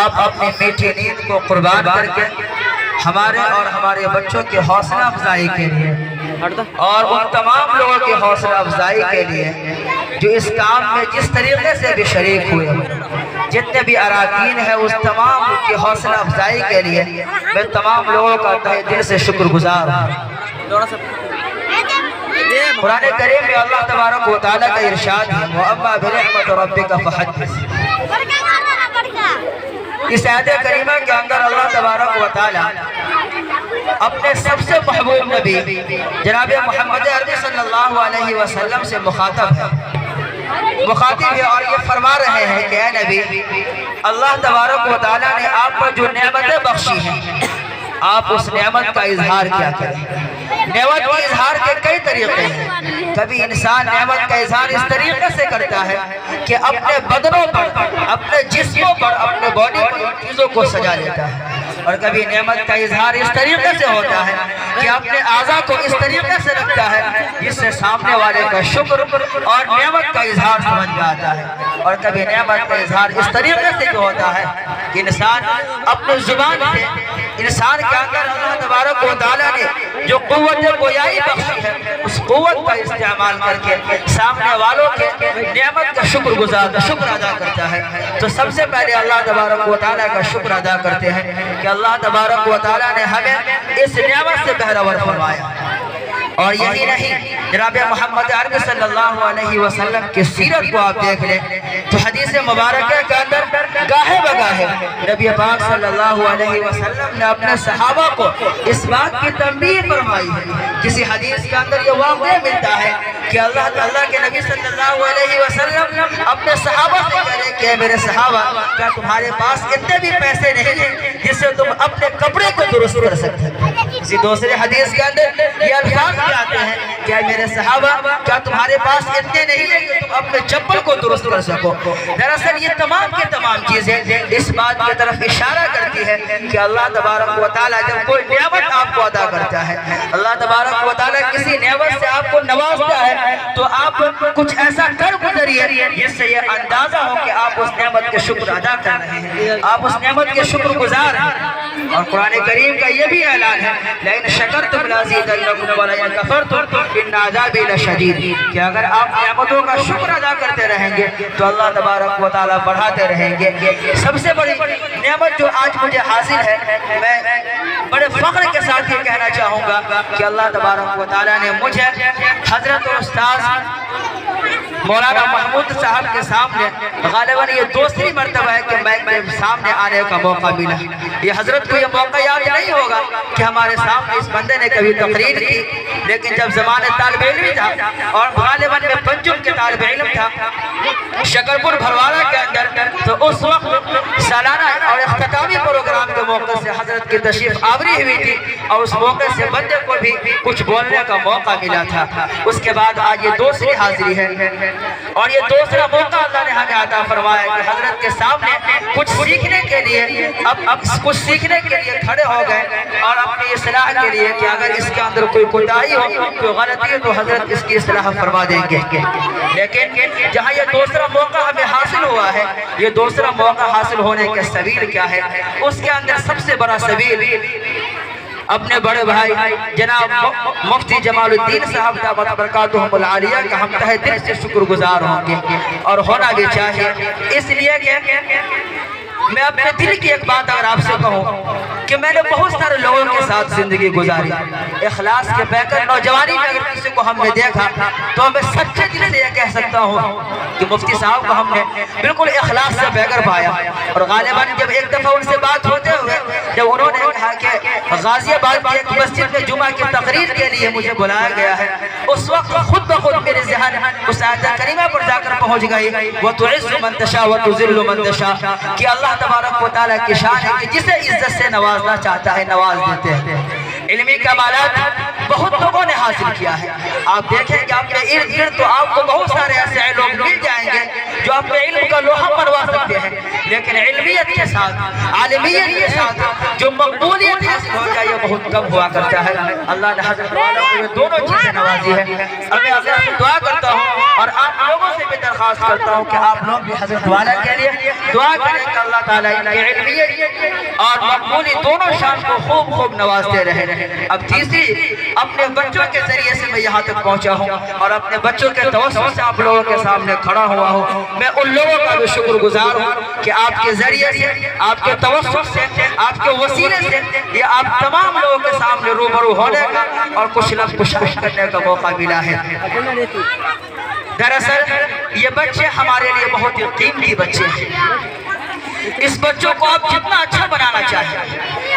آپ اپنی میٹھی نیند کو قربان کر کے ہمارے اور ہمارے بچوں کی حوصلہ افزائی کے لیے اور ان تمام لوگوں کی حوصلہ افزائی کے لیے جو اس کام میں جس طریقے سے بھی شریک ہوئے، جتنے بھی اراکین ہیں، اس تمام کی حوصلہ افزائی کے لیے میں تمام لوگوں کا تہہ دل سے شکر گزار ہوں۔ قرآن کریم میں اللہ تبارک و تعالیٰ کا ارشاد ہے وَأَمَّا بِنِعْمَةِ رَبِّكَ فَحَدِّثْ۔ اس آیت کریمہ کے اندر اللہ تبارک و تعالیٰ اپنے سب سے محبوب نبی جناب محمد عربی صلی اللہ علیہ وسلم سے مخاطب ہے اور یہ فرما رہے ہیں کہ اے نبی، اللہ تبارک و تعالیٰ نے آپ پر جو نعمتیں بخشی ہیں آپ اس نعمت کا اظہار کیا کریں۔ نعمت کے اظہار کے کئی طریقے ہیں۔ کبھی انسان نعمت کا اظہار اس طریقے سے کرتا ہے کہ اپنے بدنوں پر، اپنے جسموں پر، اپنے باڈی پر ان چیزوں کو سجا لیتا ہے، اور کبھی نعمت کا اظہار اس طریقے سے ہوتا ہے کہ اپنے اعضاء کو اس طریقے سے رکھتا ہے جس سے سامنے والے کا شکر اور نعمت کا اظہار سمجھ میں آتا ہے، اور کبھی نعمت کا اظہار اس طریقے سے جو ہوتا ہے کہ انسان اپنے زبان سے، انسان کے اندر اللہ تبارک و تعالیٰ نے جو قوت گویائی بخشی ہے اس قوت کا استعمال کر کے سامنے والوں کے نعمت کا شکر ادا کرتا ہے۔ تو سب سے پہلے اللہ تبارک و تعالیٰ کا شکر ادا کرتے ہیں کہ اللہ تبارک و تعالیٰ نے ہمیں اس نعمت سے بہرور فرمایا۔ اور یہی نہیں، جناب محمد عربی صلی اللہ علیہ وسلم کی سیرت کو آپ دیکھ لیں تو حدیث مبارکہ کے اندر گاہے بگاہے نبی پاک صلی اللہ علیہ وسلم نے اپنے صحابہ کو اس بات کی تنبیہ فرمائی ہے۔ کسی حدیث کے اندر یہ واقعہ ملتا ہے کہ اللہ تعالیٰ کے نبی صلی اللہ علیہ وسلم اپنے صحابہ سے کہہ رہے کہ میرے صحابہ، کیا تمہارے پاس اتنے بھی پیسے نہیں ہیں جس سے تم اپنے کپڑے کو درست کر سکتے ہیں؟ کسی دوسرے حدیث کے اندر یہ الفاظ آتے ہیں کہ میرے صحابہ، کیا تمہارے پاس اتنے نہیں ہیں کہ تم اپنے چپل کو درست کر سکو؟ دراصل یہ تمام کی تمام چیزیں اس بات کی طرف اشارہ کرتی ہے کہ اللہ تبارک و تعالیٰ جب کوئی نعمت آپ کو عطا کرتا ہے، اللہ تبارک و تعالیٰ کسی نعمت سے آپ کو نوازتا ہے تو آپ کچھ ایسا کر گزریے جس سے یہ اندازہ ہو کہ آپ اس نعمت کے شکر ادا کر رہے ہیں، آپ اس نعمت کے شکر گزار ہیں۔ اور قرآن کریم کا یہ بھی اعلان ہے لَإِنْ شَكَرْتُمْ لَأَزِيدَنَّكُمْ وَلَئِنْ كَفَرْتُمْ إِنَّ عَذَابِي لَشَدِيدٌ، کہ اگر آپ نعمتوں کا شکر ادا کرتے رہیں گے تو اللہ تبارک و تعالیٰ بڑھاتے رہیں گے۔ سب سے بڑی نعمت جو آج مجھے حاصل ہے، میں بڑے فخر کے ساتھ یہ کہنا چاہوں گا کہ اللہ تبارک و تعالیٰ نے مجھے حضرت استاذ مولانا محمود صاحب کے سامنے غالباً یہ دوسری مرتبہ ہے کہ میں سامنے آنے کا موقع ملا۔ یہ حضرت کو یہ موقع یاد نہیں ہوگا کہ ہمارے سامنے اس بندے نے کبھی تقریر کی، لیکن جب زمانے طالب علمی تھا اور غالباً میں پنجم کے طالب علم تھا شکرپور بھرواڑہ کے اندر، تو اس وقت سالانہ اور اختتامی پروگرام کے موقع سے حضرت کی تشریف آوری ہوئی تھی اور اس موقع سے بندے کو بھی کچھ بولنے کا موقع ملا تھا۔ اس کے بعد آج یہ دوسری حاضری ہے اور یہ دوسرا موقع اللہ نے ہمیں عطا فرمایا کہ حضرت کے سامنے کچھ سیکھنے کے لیے کچھ سیکھنے کے لیے کھڑے ہو گئے اور اپنی اصلاح کے لیے کہ اگر اس کے اندر کوئی کوتاہی ہو، کوئی غلطی ہو تو حضرت اس کی اصلاح فرما دیں گے۔ لیکن جہاں یہ دوسرا موقع ہمیں حاصل ہوا ہے، یہ دوسرا موقع حاصل ہونے کے سبیل کیا ہے؟ اس کے اندر سب سے بڑا سبیل اپنے بڑے بھائی جناب مفتی جمال الدین صاحب دامت برکاتہم العالیہ کا ہم تہہ دل سے شکر گزار ہوں گے، اور ہونا بھی چاہیے، اس لیے کہ میں اپنے دل کی ایک بات اگر آپ سے کہوں کہ میں نے بہت سارے لوگوں کے ساتھ زندگی گزاری، اخلاص کے بغیر نوجوانی میں اگر کسی کو ہم نے دیکھا تو میں سچے دل سے یہ کہہ سکتا ہوں کہ مفتی صاحب کو ہم نے بالکل اخلاص سے بغیر پایا۔ اور غالباً جب ایک دفعہ ان سے بات ہوتے ہوئے جب انہوں نے کہا کہ غازی آباد کی ایک مسجد میں جمعہ کی تقریر کے لیے مجھے بلایا گیا ہے، اس وقت خود بخود میرے ذہن اس آیت کریمہ پر جا کر پہنچ گئی وَتُعِزُّ مَن تَشَاءُ وَتُذِلُّ مَن تَشَاءُ، کہ اللہ تبارک و تعالیٰ کی شان ہے کہ جسے عزت سے نوازنا چاہتا ہے نواز دیتے ہیں۔ علمی کمالات بہت لوگوں نے حاصل کیا ہے، آپ دیکھیں کہ آپ کے ارد گرد تو آپ کو بہت سارے ایسے لوگ مل جائیں گے جو اپنے علم کا لوہا منوا سکتے ہیں، لیکن علمیت کے ساتھ، عالمیت کے ساتھ جو مقبولیت حاصل ہو جائے یہ بہت کم ہوا کرتا ہے۔ اللہ نے حضرت والوں کو یہ دونوں چیزیں نوازی ہے۔ اب میں اللہ سے دعا کرتا ہوں اور آپ لوگوں سے بھی درخواست کرتا ہوں کہ آپ لوگ بھی حضرت والا کے لیے دعا کریں کہ اللہ تعالیٰ ان کی علمیت اور مقبولی دونوں شان کو خوب خوب نوازتے رہے۔ اب تیسری، اپنے بچوں کے ذریعے سے میں یہاں تک پہنچا ہوں اور اپنے بچوں کے توسط سے آپ لوگوں کے سامنے کھڑا ہوا ہوں۔ میں ان لوگوں کا بھی شکر گزار ہوں کہ آپ کے ذریعے سے، آپ کے توسط سے، آپ کے وسیلے سے یہ آپ تمام لوگوں کے سامنے روبرو ہونے کا اور کچھ لفظ گشائش کرنے کا موقع ملا ہے۔ دراصل یہ بچے ہمارے لیے بہت ہی قیمتی بچے ہیں۔ اس بچوں کو آپ جتنا اچھا بنانا چاہیں،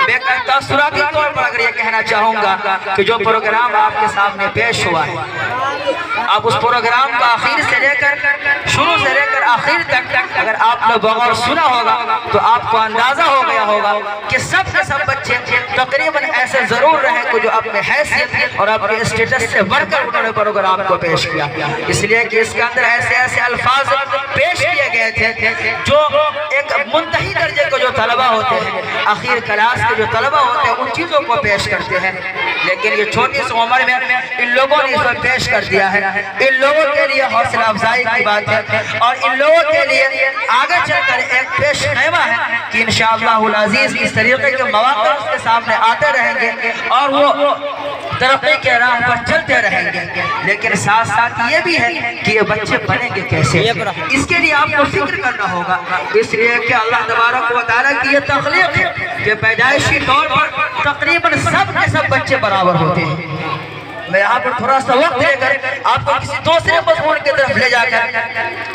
میں تاثراتی طور پر اگر یہ کہنا چاہوں گا کہ جو پروگرام آپ کے سامنے پیش ہوا ہے، آپ اس پروگرام کا آخر سے لے کر شروع سے لے کر آخر تک اگر آپ نے بغور سنا ہوگا تو آپ کو اندازہ ہو گیا ہوگا کہ سب کے سب بچے تقریباً ایسے ضرور رہے کہ جو اپنے حیثیت اور اپنے اسٹیٹس سے بڑھ کر انہوں نے پروگرام کو پیش کیا، اس لیے کہ اس کے اندر ایسے ایسے الفاظ پیش کیے گئے تھے جو ایک منتہی درجے کو جو طلبہ ہوتے ہیں، آخر کلاس کے جو طلبہ ہوتے ہیں، ان چیزوں کو پیش کرتے ہیں، لیکن یہ چھوٹی سی عمر میں ان لوگوں نے اس کو پیش کر دیا ہے۔ ان لوگوں کے لیے حوصلہ افزائی کی بات ہے اور ان لوگوں کے لیے آگے چل کر ایک پیش خیمہ ہے کہ انشاءاللہ العزیز اس طریقے کے مواقع اس کے سامنے آتے رہیں گے اور وہ ترقی کے راہ پر چلتے رہیں گے، لیکن ساتھ ساتھ یہ بھی ہے کہ یہ بچے بنیں گے کیسے، اس کے لیے آپ کو فکر کرنا ہوگا۔ اس لیے کہ اللہ تبارک و تعالیٰ کی یہ تخلیق ہے کہ پیدائشی طور پر تقریباً سب کے سب بچے برابر ہوتے ہیں۔ میں یہاں پر تھوڑا سا وقت لے کر آپ کو کسی دوسرے مضمون کی طرف لے جا کر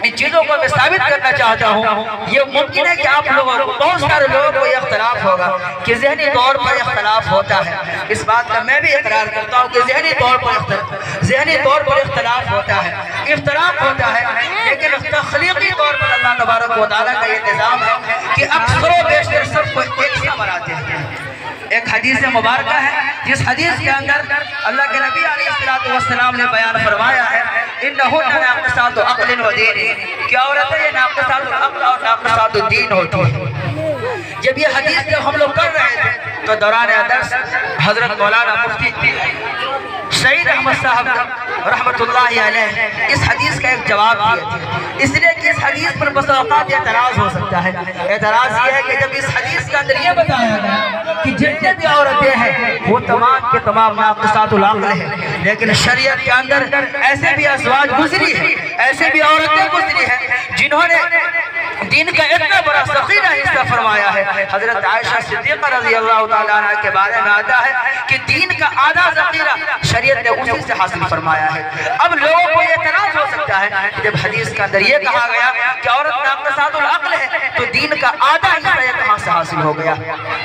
ان چیزوں کو میں ثابت کرنا چاہتا ہوں۔ یہ ممکن ہے کہ آپ لوگوں کو، بہت سارے لوگوں کو یہ اختلاف ہوگا کہ ذہنی طور پر اختلاف ہوتا ہے، اس بات کا میں بھی اقرار کرتا ہوں کہ ذہنی طور پر اختلاف ہوتا ہے، اختلاف ہوتا ہے، لیکن تخلیقی طور پر اللہ تبارک و تعالیٰ کا یہ نظام ہے کہ اکثر و بیشتر سب کو ایک سا بناتے ہیں۔ ایک حدیث مبارکہ ہے جس حدیث کے اندر اللہ کے نبی علیہ السلام نے بیان فرمایا ہے اِنَّهُنَّ نَاقِصَاتُ عَقْلٍ وَدِينٍ کہ عورتیں یہ ناقصات العقل اور ناقصات الدین ہوتی ہیں۔ جب یہ حدیث جب ہم لوگ کر رہے تھے تو دوران درس حضرت مولانا مفتی سعید احمد صاحب رحمت اللہ علیہ اس حدیث کا ایک جواب دیا تھا، اس لیے کہ اس حدیث پر بس اوقات اعتراض ہو سکتا ہے۔ اعتراض یہ ہے کہ جب اس حدیث کے اندر یہ بتایا گیا کہ جتنے بھی عورتیں ہیں وہ تمام کے تمام ناقصات العقل ہیں، لیکن شریعت کے اندر ایسے بھی ازواج گزری ہیں، ایسے بھی عورتیں گزری ہیں جنہوں نے دین کا اتنا بڑا ذخیرہ حصہ فرمایا ہے۔ حضرت عائشہ صدیقہ رضی اللہ تعالیٰ عنہ کے بارے میں آتا ہے کہ دین کا آدھا ذخیرہ شریعت نے اسی سے حاصل فرمایا ہے۔ اب لوگوں کو یہ اعتراض ہو سکتا ہے جب حدیث کے اندر یہ کہا گیا کہ عورت ناقصات العقل ہے تو دین کا آدھا حصہ یہ کہاں سے حاصل ہو گیا۔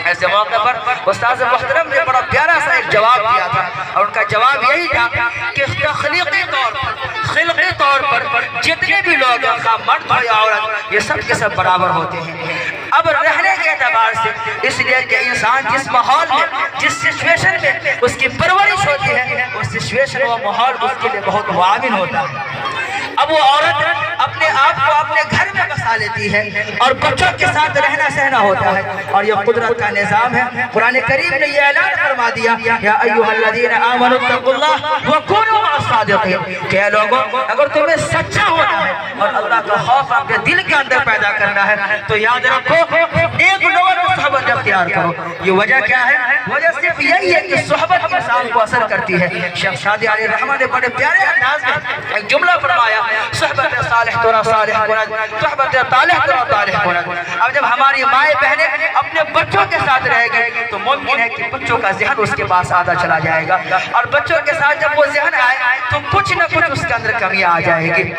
ایسے موقع پر استاذ محترم نے بڑا پیارا سا ایک جواب دیا تھا اور ان کا جواب یہی تھا کہ تخلیقی طور پر، خلقی طور پر جتنے بھی لوگ ہیں، خواہ مرد ہو یا عورت، یہ سب کے سب برابر ہوتے ہیں۔ اب رہنے کے اعتبار سے اس لیے کہ انسان جس ماحول میں، جس سچویشن میں اس کی پرورش ہوتی ہے، اس سچویشن و ماحول اس کے لیے بہت معاون ہوتا ہے۔ اب وہ عورت اپنے آپ کو اپنے گھر میں بسا لیتی ہے اور بچوں کے ساتھ رہنا سہنا ہوتا ہے اور یہ قدرت کا نظام ہے۔ قرآن کریم نے یہ اعلان فرما دیا یا ایھا الذین آمنوا اتقوا اللہ وکونوا مع الصادقین کہ اے لوگوں اگر تمہیں سچا ہونا ہے اور اللہ کا خوف اپنے دل کے اندر پیدا کرنا ہے تو یاد رکھو ایک لوگوں کو صحبت اختیار کرو۔ یہ وجہ کیا ہے؟ وجہ صرف یہی ہے کہ صحبت انسان کو اثر کرتی ہے۔ شیخ شادی علیہ الرحمہ نے بڑے پیارے انداز میں ایک جملہ فرمایا صحبت صالح ترا صالح کند، صحبت طالح ترا طالح کند۔ اب جب ہماری مائیں بہنیں اپنے بچوں کے ساتھ رہے گی تو ممکن ہے کہ بچوں کا ذہن اس کے پاس آدھا چلا جائے گا اور بچوں کے ساتھ جب وہ ذہن آئے تو کچھ نہ کچھ اس کے اندر کمی آ جائے گی۔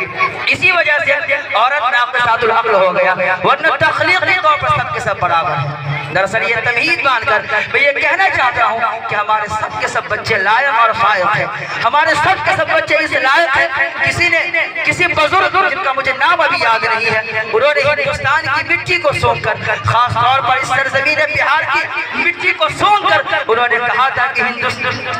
اسی وجہ سے عورت ناقصات العقل ہو گیا، ورنہ تخلیقی طور پر سب کے سب برابر ہیں۔ دراصل یہ تمہید مان کر میں یہ کہنا چاہتا ہوں کہ ہمارے سب کے سب بچے لائق اور فائق ہیں، ہمارے سب کے سب بچے اس لائق ہیں۔ کسی بزرگ جن کا مجھے نام ابھی یاد نہیں ہے، انہوں نے ہندوستان کی مٹی کو سونگ کر، خاص طور پر اس سرزمین بہار کی مٹی کو سونگ کر انہوں نے کہا تھا کہ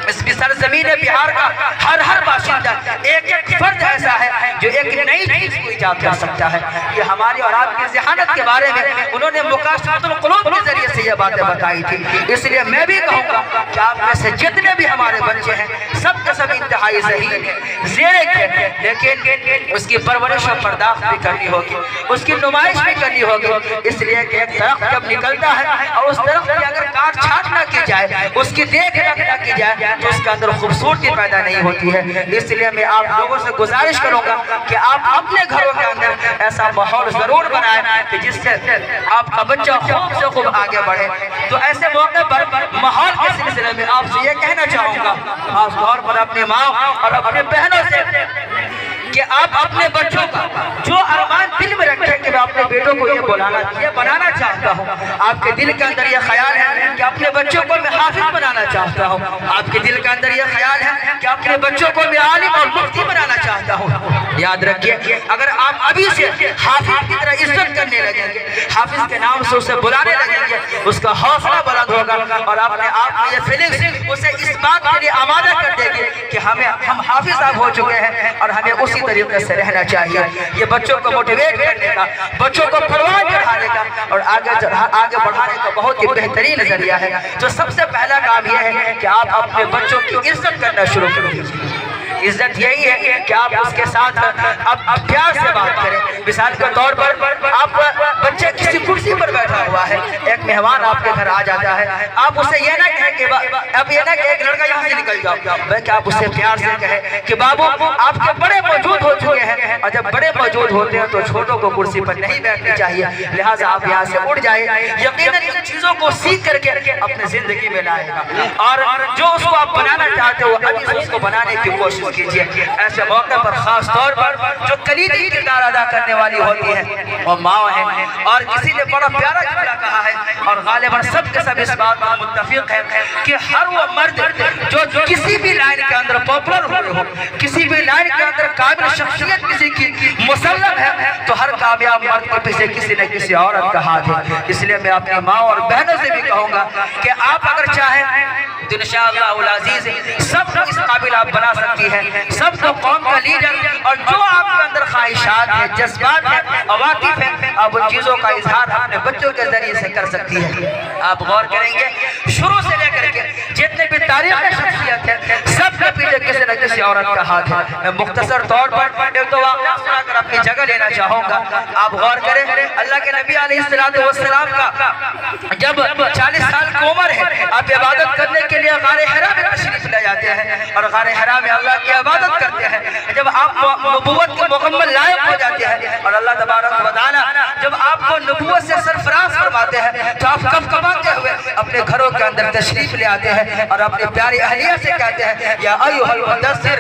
اس کہ سرزمین بہار کا ہر باشندہ ایک فرد ایسا ہے جو ایک نئی چیز کو ایجاد کر سکتا ہے. یہ ہماری اور آپ کی ذہانت کے بارے میں انہوں نے مکاشفۃ القلوب کے ذریعے سے یہ باتیں بتائی تھی. اس لیے میں بھی کہوں گا کہ آپ میں سے جتنے بھی ہمارے بچے ہیں سب کا سب انتہائی ذہین زیر کھیل، لیکن اس کی پرورش و پرداخت بھی کرنی ہوگی، اس کی نمائش بھی کرنی ہوگی. اس لیے کہ ایک درخت جب نکلتا ہے اور اس درخت کی اگر کاٹ چھانٹ نہ کی جائے، اس کی دیکھ ریکھ نہ کی جائے، تو اس کے اندر خوبصورتی پیدا نہیں ہوتی ہے. اس لیے میں آپ لوگوں سے گزارش کروں گا کہ آپ اپنے گھروں کے اندر ایسا ماحول ضرور بنائیں کہ جس سے آپ کا بچہ خوب سے خوب آگے بڑھے. تو ایسے موقع پر ماحول کے سلسلے میں آپ سے یہ کہنا چاہوں گا، خاص طور پر اپنے ماں اور اپنے بہنوں سے، کہ آپ اپنے بچوں کا جو ارمان دل میں رکھیں کہ میں اپنے بیٹوں کو یہ بنانا چاہتا ہوں، آپ کے دل کے اندر یہ خیال ہے کہ اپنے بچوں کو میں حافظ بنانا چاہتا ہوں، آپ کے دل کے اندر یہ خیال ہے کہ اپنے بچوں کو میں عالم اور مفتی بنانا چاہتا ہوں. یاد رکھیے، اگر آپ ابھی سے حافظ کی طرح عزت کرنے لگیں گے، حافظ کے نام سے اسے بلانے لگیں گے، اس کا حوصلہ بلند ہوگا اور اپنے آپ میں یہ فیلنگز اسے اس بات کے لیے آمادہ کر دے گی کہ ہم حافظ صاحب ہو چکے ہیں اور ہمیں اسی طریقے سے رہنا چاہیے. یہ بچوں کو موٹیویٹ کرنے کا، بچوں کو پروان چڑھانے کا اور آگے بڑھانے کا بہت ہی بہترین ذریعہ ہے. تو سب سے پہلا کام یہ ہے کہ آپ اپنے بچوں کی عزت کرنا شروع کریں. عزت یہی ہے کہ آپ اس کے ساتھ اب پیار سے بات کریں. مثال کے طور پر آپ بچے کسی کرسی پر بیٹھا ہوا ہے، ایک مہمان آپ کے گھر آ جاتا ہے، آپ اسے یہ نہ کہیں کہ اب یہ نہ کہ ایک لڑکا یہاں سے نکل جاؤ، بلکہ آپ اسے پیار سے کہیں کہ بابو آپ کے بڑے موجود ہو چکے ہیں، اور جب بڑے موجود ہوتے ہیں تو چھوٹوں کو کرسی پر نہیں بیٹھنی چاہیے، لہٰذا آپ یہاں سے اٹھ جائیں. یقیناً ان چیزوں کو سیکھ کر کے اپنے زندگی میں لائے گا، اور جو اس کو آپ بنانا چاہتے ہو ابھی سے اس کو بنانے کی کوشش کیجیے. ایسے موقع پر خاص طور پر جو کلیدی کردار ادا کرنے والی ہوتی ہے وہ ماں ہیں. اور کسی نے بڑا پیارا جملہ کہا ہے اور غالباً سب کے سب اس بات پر متفق ہے کہ ہر وہ مرد جو کسی بھی لائن کے اندر پاپولر ہوئے ہو، کسی بھی لائن کے اندر قابل شخصیت کسی کی مسلم ہے، تو ہر کامیاب مرد کے پیچھے کسی نہ کسی عورت کا ہاتھ ہے. اس لیے میں اپنی ماں اور بہنوں سے بھی کہوں گا کہ آپ اگر چاہیں تو انشاءاللہ العزیز سب کو اس قابل آپ بنا سکتی ہیں، سب کو قوم کا لیڈر. اور جو آپ کے اندر خواہشات ہیں، جذبات ہیں، عواطف ہیں، آپ ان چیزوں کا اظہار اپنے بچوں کے ذریعے سے کر سکتی ہیں. آپ غور کریں گے شروع سے لے کر کے جتنے بھی تاریخ شخصیت ہیں سب کے پیچھے کسی نہ کسی عورت کا ہاتھ ہے. میں مختصر طور پر ایک دو واقعہ سنا کر اپنی جگہ لینا چاہوں گا. آپ غور کریں اللہ کے نبی علیہ السلام کا جب 40 سال کی عمر ہے، آپ عبادت کرنے کے لیے غار حرا میں تشریف لے جاتے ہیں اور غار حرا میں اللہ کی عبادت کرتے ہیں. جب آپ نبوت کے مکمل لائق ہو جاتے ہیں اور اللہ تبارک و تعالی جب آپ کو نبوت سے سرفراز فرماتے ہیں تو آپ کبکباتے ہوئے اپنے گھروں کے اندر تشریف لے آتے ہیں اور اپنی پیاری اہلیہ سے کہتے ہیں یا ایھا المدثر،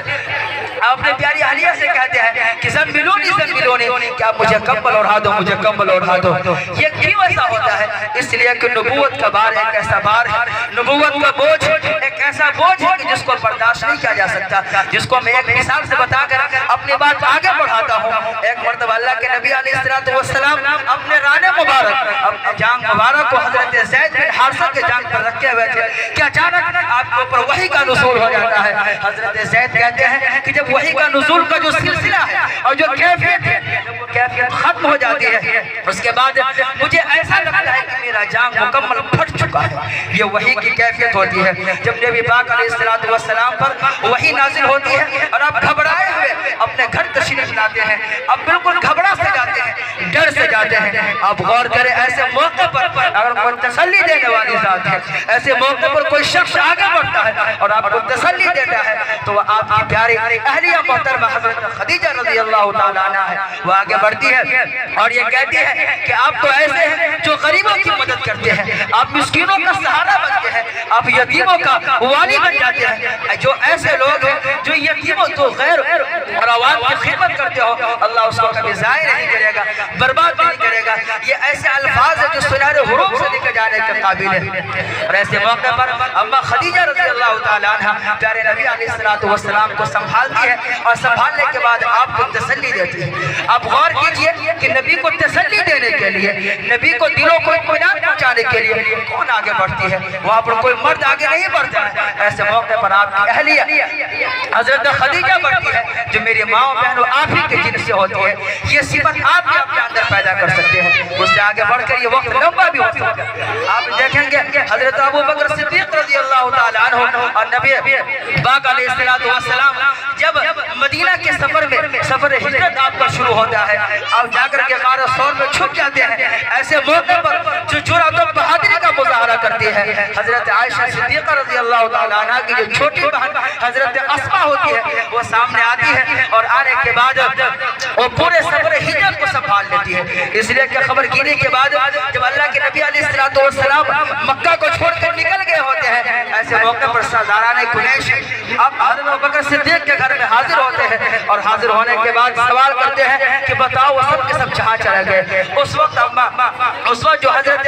اپنے پیاری اہلیہ سے کہتے ہیں کہ زملونی کہ آپ مجھے کمبل اوڑھا دو، مجھے کمبل اوڑھا دو. یہ کیوں ایسا ہوتا ہے؟ اس لیے کہ نبوت کا بار ایک ایسا بار ہے، نبوت کا بوجھ ایک ایسا بوجھ ہے کہ جس کو برداشت نہیں کیا جا سکتا. جس کو میں ایک مثال سے بتا کر اپنی بات آگے بڑھاتا ہوں. ایک مرتبہ اللہ کے نبی علیہ السلام اپنے رانے مبارک، اپنے جانگ مبارک کو حضرت زید بن حارثہ کے جانگ پر رکھے ہوئے تھے کہ اچانک آپ کے اوپر وحی کا نزول ہو جاتا ہے. حضرت زید کہتے ہیں کہ جب وحی کا نزول کا جو سلسلہ ہے اور جو کیفیت ہے، جب وہ کیفیت ختم ہو جاتی ہے اس کے بعد مجھے ایسا لگتا ہے کہ میرا جانگ مکمل پھٹ چکا ہے. یہ وحی کی کیفیت ہوتی ہے جب نبی پاک علیہ السلام پر وحی نازل ہوتی ہے اور آپ گھبرائے ہوئے اپنے گھر تشریف لاتے ہیں، آپ بالکل گھبرا سے جاتے ہیں، ڈر سے جاتے ہیں. آپ غور کریں ایسے موقع پر اگر کوئی تسلی دینے والی ذات ہے، ایسے موقع پر کوئی شخص آگے بڑھتا ہے اور آپ کو تسلی دیتا ہے تو وہ آپ کی پیاری اہلیہ محترمہ حضرت خدیجہ رضی اللہ تعالیٰ عنہا ہے. وہ آگے بڑھتی ہے اور یہ کہتی ہے کہ آپ تو ایسے ہیں جو غریبوں کی مدد کرتے ہیں، آپ مسکینوں کا سہارا بنتے ہیں، آپ یتیموں کا والی بن جاتے ہیں. جو ایسے لوگ ہیں جو یتیموں تو غیر اور عوام کی خدمت کرتے ہو، اللہ اس کو کبھی ضائع نہیں کرے گا، برباد نہیں کرے گا. یہ ایسے الفاظ ہیں جو سنہرے حروف سے لکھے جانے کے قابل ہیں. اور ایسے موقع پر اما خدیجہ رضی اللہ تعالیٰ عنہ پیارے نبی علیہ السلام کو سنبھالتی ہے اور سنبھالنے کے بعد آپ کو تسلی دیتی ہے. آپ غور کیجئے کہ نبی کو تسلی دینے کے لیے، نبی کو دلوں کو اطمینان بچانے کے لیے کون آگے بڑھتی ہے؟ وہاں پر کوئی مرد آگے نہیں بڑھتا ہے۔ ایسے موقع پر آپ کی اہلیہ حضرت خدیجہ بڑھتی ہے جو میری ماں و بہنوں آپ ہی کے جن سے ہوتی ہے۔ یہ صفت آپ بھی اپنے اندر پیدا کر سکتے ہیں، اس سے آگے بڑھ کر یہ وقت لمبا بھی ہو سکتا ہے۔ آپ دیکھیں گے حضرت ابو بکر صدیق رضی اللہ تعالیٰ عنہ اور نبی پاک علیہ السلام جب مدینہ کے سفر ہجرت آپ کا شروع ہوتا ہے، آپ جا کر کے غار ثور میں چھپ جاتے ہیں۔ ایسے موقع پر جو جرأت و بہادری کا مظاہرہ کرتی ہے حضرت عائشہ صدیقہ رضی اللہ تعالیٰ عنہ کی جو چھوٹی بہن حضرت اسماء ہوتی ہے، وہ سامنے آتی ہے اور آنے کے بعد وہ پورے سفر ہجرت کو سنبھال لیتی ہے۔ اس لیے کہ خبر گیری کے بعد جب اللہ کے نبی علیہ السلام مکہ کو چھوڑ کر نکل گئے ہوتے ہیں، ایسے موقع پر سرداران قریش اب حضرت ابوبکر صدیق کے گھر میں حاضر ہوتے ہیں اور حاضر ہونے کے بعد سوال کرتے ہیں کہ بتاؤ وہ سب کے سب جہاں چلے گئے؟ اس وقت جو حضرت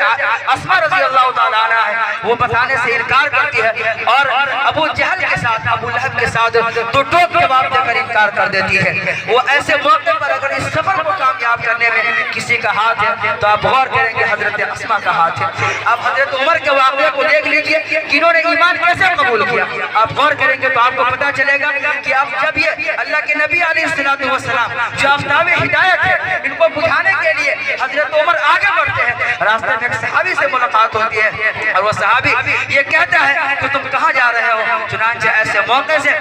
اسماء رضی اللہ تعالیٰ عنہ ہے وہ بتانے سے انکار کرتی ہے اور ابو جہل کے ساتھ ابو لہب کے ساتھ تو ٹوک جواب دے کر انکار کر دیتی ہے۔ وہ ایسے موقع پر اگر اس سفر کو کامیاب کرنے میں کسی کا ہاتھ ہے تو آپ غور کریں گے حضرت اسماء کا ہاتھ ہے۔ آپ حضرت عمر کے واقعے کو دیکھ لیجئے کہ انہوں نے ایمان کیسے قبول کیا۔ آپ غور کریں گے تو آپ کو پتہ چلے گا کہ اب جب یہ اللہ کے نبی علیہ السلام جو آفتاب ہدایت ہے ان کو بجھانے کے لیے حضرت عمر آگے بڑھتے ہیں، راستے میں ایک صحابی سے ملاقات ہوتی ہے اور وہ صحابی یہ کہتا ہے کہ تم کہاں جا رہے ہو؟ چنانچہ ایسے موقع سے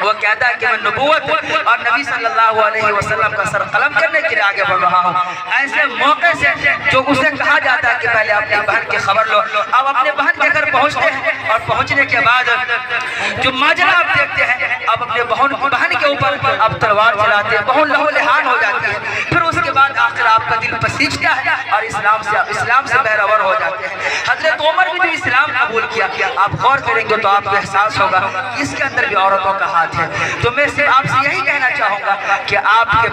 وہ کہتا ہے کہ میں نبوت اور نبی صلی اللہ علیہ وسلم کا سر قلم کرنے کے لیے آگے بڑھ رہا ہوں۔ ایسے موقع سے جو اسے کہا جاتا ہے کہ پہلے اپنی بہن کی خبر لو، اب اپنے بہن کے گھر پہنچتے ہیں اور پہنچنے کے بعد جو ماجرا آپ دیکھتے ہیں، اب اپنے بہن کے اوپر اب تلوار چلاتے ہیں، بہن لہو لہان ہو جاتی ہے۔ پھر اس کے بعد آخر آپ کا دل پسیجتا ہے اور اسلام سے بہرور ہو جاتے ہیں۔ حضرت عمر بھی جو اسلام قبول کیا، آپ غور کریں گے تو آپ کو احساس ہوگا اس کے اندر بھی عورتوں کا ہاتھ ہے۔ تو میں صرف آپ سے یہی کہنا چاہوں گا کہ آپ کے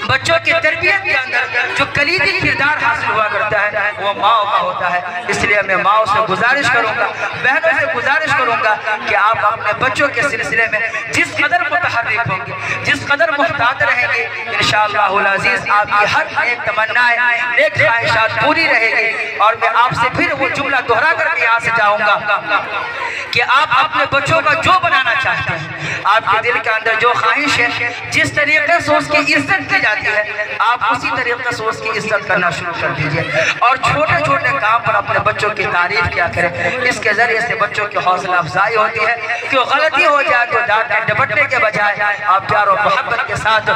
بچوں کی تربیت کے اندر جو کلیدی کردار حاصل ہوا کرتا ہے وہ ماں کا ہوتا ہے۔ اس لیے میں ماں سے گزارش کروں گا، بہنوں سے گزارش کروں گا کہ آپ اپنے بچوں کے سلسلے میں جس قدر متحرک ہوں گے، جس قدر محتاط رہیں گے، انشاءاللہ العزیز آپ کی ہر ایک تمنائیں، نیک خواہشات پوری رہے گی۔ اور میں آپ سے پھر وہ جملہ دہرا کر کے یہاں سے جاؤں گا کہ آپ اپنے بچوں کا جو بنانا چاہتے ہیں، آپ کے دل کے اندر جو خواہش ہے، جس طریقے سے اس کی عزت کی جاتی ہے، آپ اسی طریقے سے اس کی عزت کرنا شروع کر دیجئے اور چھوٹے چھوٹے کام پر اپنے بچوں کی تعریف کیا کریں۔ اس کے ذریعے سے بچوں کی حوصلہ افزائی ہوتی ہے کہ غلطی ہو جائے تو ڈانٹنے ڈپٹنے کے بجائے آپ پیار و محبت کے ساتھ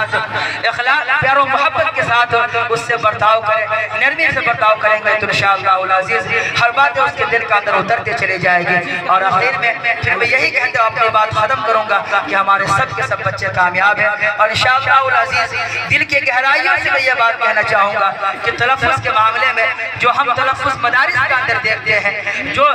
پیار و محبت کے ساتھ اس سے برتاؤ کریں، نرمی سے برتاؤ کریں گے تو انشاءاللہ العزیز ہر بات اس کے دل کا اندر اترتے چلے جائے گی۔ اور آخر میں پھر میں یہی کہتے ہوں اپنی بات ختم کروں گا کہ ہمارے سب کے سب بچے کامیاب ہیں اور انشاءاللہ العزیز دل کے گہرائیوں سے میں یہ بات کہنا چاہوں گا کہ تلفظ کے معاملے میں جو ہم تلفظ مدارس کے اندر دیکھتے ہیں، جو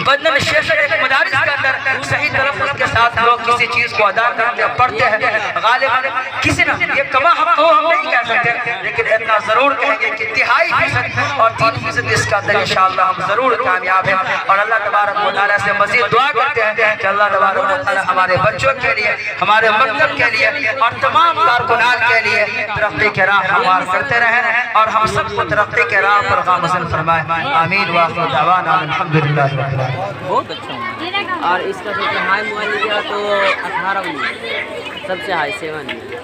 بدن شیخ مدارس کے اندر صحیح تلفظ کے ساتھ لوگ کسی چیز کو ادا کرتے پڑھتے ہیں، غالباً کسی نہ یہ کما ہم نہیں کہہ سکتے، لیکن اتنا ضرور کہیں گے کہ 2.5% اور 3% اس کا اندر انشاءاللہ ہم ضرور کامیاب ہیں۔ اور اللہ تبارک و تعالیٰ سے مزید دعا کرتے ہیں کہ اللہ تبارک و تعالیٰ ہمارے بچوں کے لیے، ہمارے مطلب کے لیے اور تمام کارکنان کے لیے ترقی کے راہ ہموار کرتے رہیں اور ہم سب کو ترقی کے راہ پر گامزن فرمائے۔ آمین وآخر دعوانا الحمدللہ رب العالمین۔ بہت اچھا اور اس کا جو ہائی موبائل لیا تو 18 سب سے ہائی 7